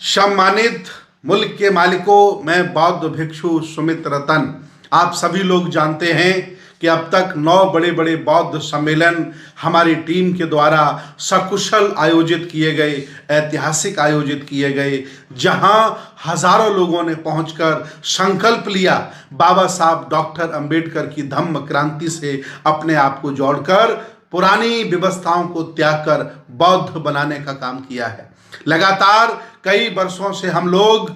सम्मानित मुल्क के मालिकों, मैं बौद्ध भिक्षु सुमित रतन। आप सभी लोग जानते हैं कि अब तक 9 बड़े बड़े बौद्ध सम्मेलन हमारी टीम के द्वारा सकुशल आयोजित किए गए, ऐतिहासिक आयोजित किए गए, जहां हजारों लोगों ने पहुंचकर संकल्प लिया बाबा साहब डॉक्टर अंबेडकर की धम्म क्रांति से अपने आप को जोड़कर पुरानी व्यवस्थाओं को त्याग कर बौद्ध बनाने का काम किया है। लगातार कई वर्षों से हम लोग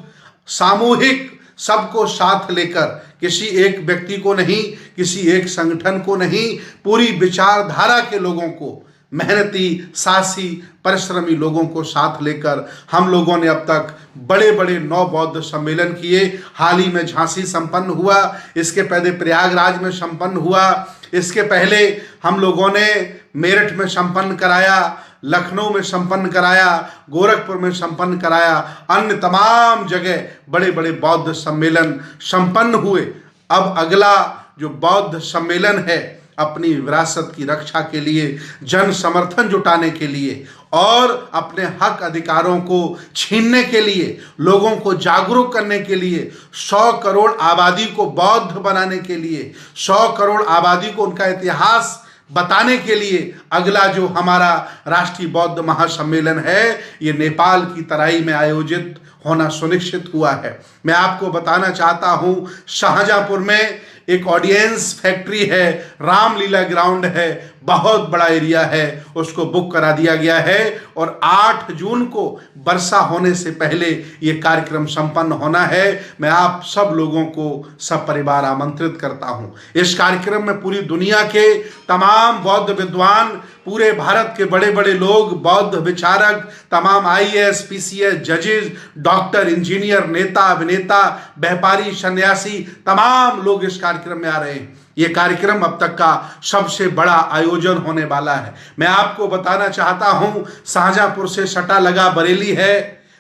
सामूहिक सबको साथ लेकर, किसी एक व्यक्ति को नहीं, किसी एक संगठन को नहीं, पूरी विचारधारा के लोगों को, मेहनती, साहसी, परिश्रमी लोगों को साथ लेकर हम लोगों ने अब तक बड़े बड़े 9 बौद्ध सम्मेलन किए। हाल ही में झांसी संपन्न हुआ, इसके पहले प्रयागराज में संपन्न हुआ, इसके पहले हम लोगों ने मेरठ में संपन्न कराया, लखनऊ में संपन्न कराया, गोरखपुर में संपन्न कराया, अन्य तमाम जगह बड़े बड़े बौद्ध सम्मेलन संपन्न हुए। अब अगला जो बौद्ध सम्मेलन है, अपनी विरासत की रक्षा के लिए, जन समर्थन जुटाने के लिए और अपने हक अधिकारों को छीनने के लिए, लोगों को जागरूक करने के लिए, 100 करोड़ आबादी को बौद्ध बनाने के लिए, 100 करोड़ आबादी को उनका इतिहास बताने के लिए अगला जो हमारा राष्ट्रीय बौद्ध महासम्मेलन है, ये नेपाल की तराई में आयोजित होना सुनिश्चित हुआ है। मैं आपको बताना चाहता हूं, शाहजहांपुर में एक ऑडियंस फैक्ट्री है, रामलीला ग्राउंड है, बहुत बड़ा एरिया है, उसको बुक करा दिया गया है और 8 जून को वर्षा होने से पहले ये कार्यक्रम संपन्न होना है। मैं आप सब लोगों को सपरिवार आमंत्रित करता हूं। इस कार्यक्रम में पूरी दुनिया के तमाम बौद्ध विद्वान, पूरे भारत के बड़े बड़े लोग, बौद्ध विचारक, तमाम IAS, PCS, जजेस, डॉक्टर, इंजीनियर, नेता, अभिनेता, व्यापारी, सन्यासी, तमाम लोग इस कार्यक्रम में आ रहे हैं। ये कार्यक्रम अब तक का सबसे बड़ा आयोजन होने वाला है। मैं आपको बताना चाहता हूं, शाहजहांपुर से सटा लगा बरेली है,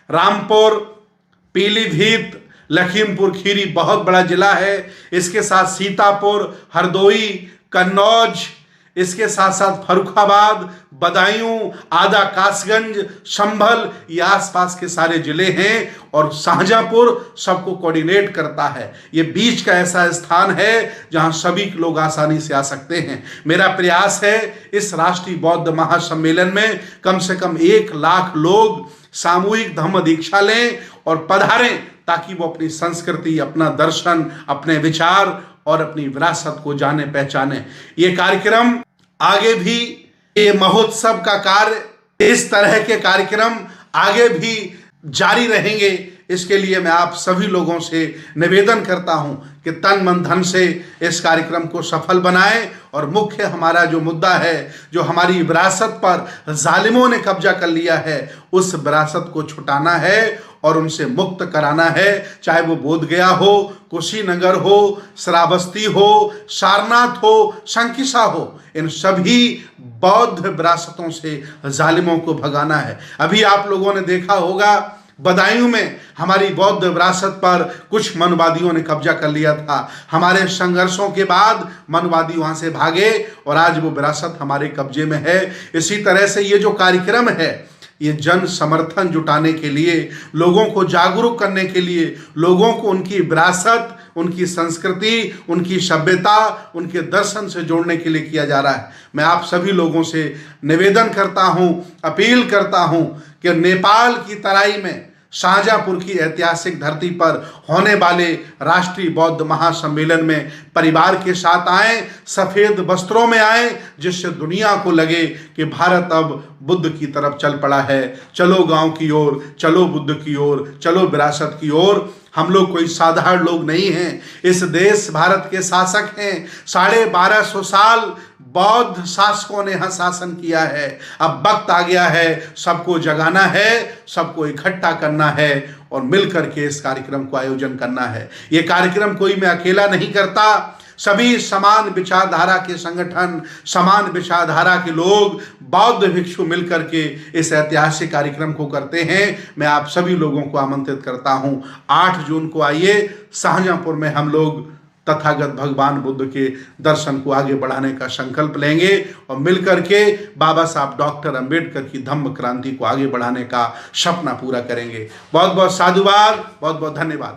रामपुर, पीलीभीत, लखीमपुर खीरी बहुत बड़ा जिला है, इसके साथ सीतापुर, हरदोई, कन्नौज, इसके साथ साथ फर्रुखाबाद, बदायूं, आदा कासगंज, संभल, ये आसपास के सारे जिले हैं और शाहजहांपुर सबको कोऑर्डिनेट करता है। ये बीच का ऐसा स्थान है जहां सभी लोग आसानी से आ सकते हैं। मेरा प्रयास है इस राष्ट्रीय बौद्ध महासम्मेलन में कम से कम 1 लाख लोग सामूहिक धम्म दीक्षा लें और पधारें, ताकि वो अपनी संस्कृति, अपना दर्शन, अपने विचार और अपनी विरासत को जाने पहचाने। ये कार्यक्रम आगे भी, ये महोत्सव का कार्य, इस तरह के कार्यक्रम आगे भी जारी रहेंगे। इसके लिए मैं आप सभी लोगों से निवेदन करता हूं कि तन मन धन से इस कार्यक्रम को सफल बनाएं और मुख्य हमारा जो मुद्दा है, जो हमारी विरासत पर जालिमों ने कब्जा कर लिया है, उस विरासत को छुटाना है और उनसे मुक्त कराना है। चाहे वो बोधगया हो, कुशीनगर हो, श्रावस्ती हो, सारनाथ हो, शंकिसा हो, इन सभी बौद्ध विरासतों से जालिमों को भगाना है। अभी आप लोगों ने देखा होगा, बदायूं में हमारी बौद्ध विरासत पर कुछ मनवादियों ने कब्जा कर लिया था। हमारे संघर्षों के बाद मनवादी वहां से भागे और आज वो विरासत हमारे कब्जे में है। इसी तरह से ये जो कार्यक्रम है, ये जन समर्थन जुटाने के लिए, लोगों को जागरूक करने के लिए, लोगों को उनकी विरासत, उनकी संस्कृति, उनकी सभ्यता, उनके दर्शन से जोड़ने के लिए किया जा रहा है। मैं आप सभी लोगों से निवेदन करता हूं, अपील करता हूं कि नेपाल की तराई में, शाहजहांपुर की ऐतिहासिक धरती पर होने वाले राष्ट्रीय बौद्ध महासम्मेलन में परिवार के साथ आएं, सफेद वस्त्रों में आएं, जिससे दुनिया को लगे कि भारत अब बुद्ध की तरफ चल पड़ा है। चलो गांव की ओर, चलो बुद्ध की ओर, चलो विरासत की ओर। हम लोग कोई साधारण लोग नहीं हैं। इस देश भारत के शासक हैं। 1250 साल बौद्ध शासकों ने यहाँ शासन किया है। अब वक्त आ गया है, सबको जगाना है, सबको इकट्ठा करना है और मिलकर के इस कार्यक्रम को आयोजन करना है। ये कार्यक्रम कोई मैं अकेला नहीं करता, सभी समान विचारधारा के संगठन, समान विचारधारा के लोग, बौद्ध भिक्षु मिलकर के इस ऐतिहासिक कार्यक्रम को करते हैं। मैं आप सभी लोगों को आमंत्रित करता हूं, 8 जून को आइए, शाहजहांपुर में हम लोग तथागत भगवान बुद्ध के दर्शन को आगे बढ़ाने का संकल्प लेंगे और मिलकर के बाबा साहब डॉक्टर अंबेडकर की धम्म क्रांति को आगे बढ़ाने का सपना पूरा करेंगे। बहुत बहुत साधुवाद, बहुत बहुत धन्यवाद।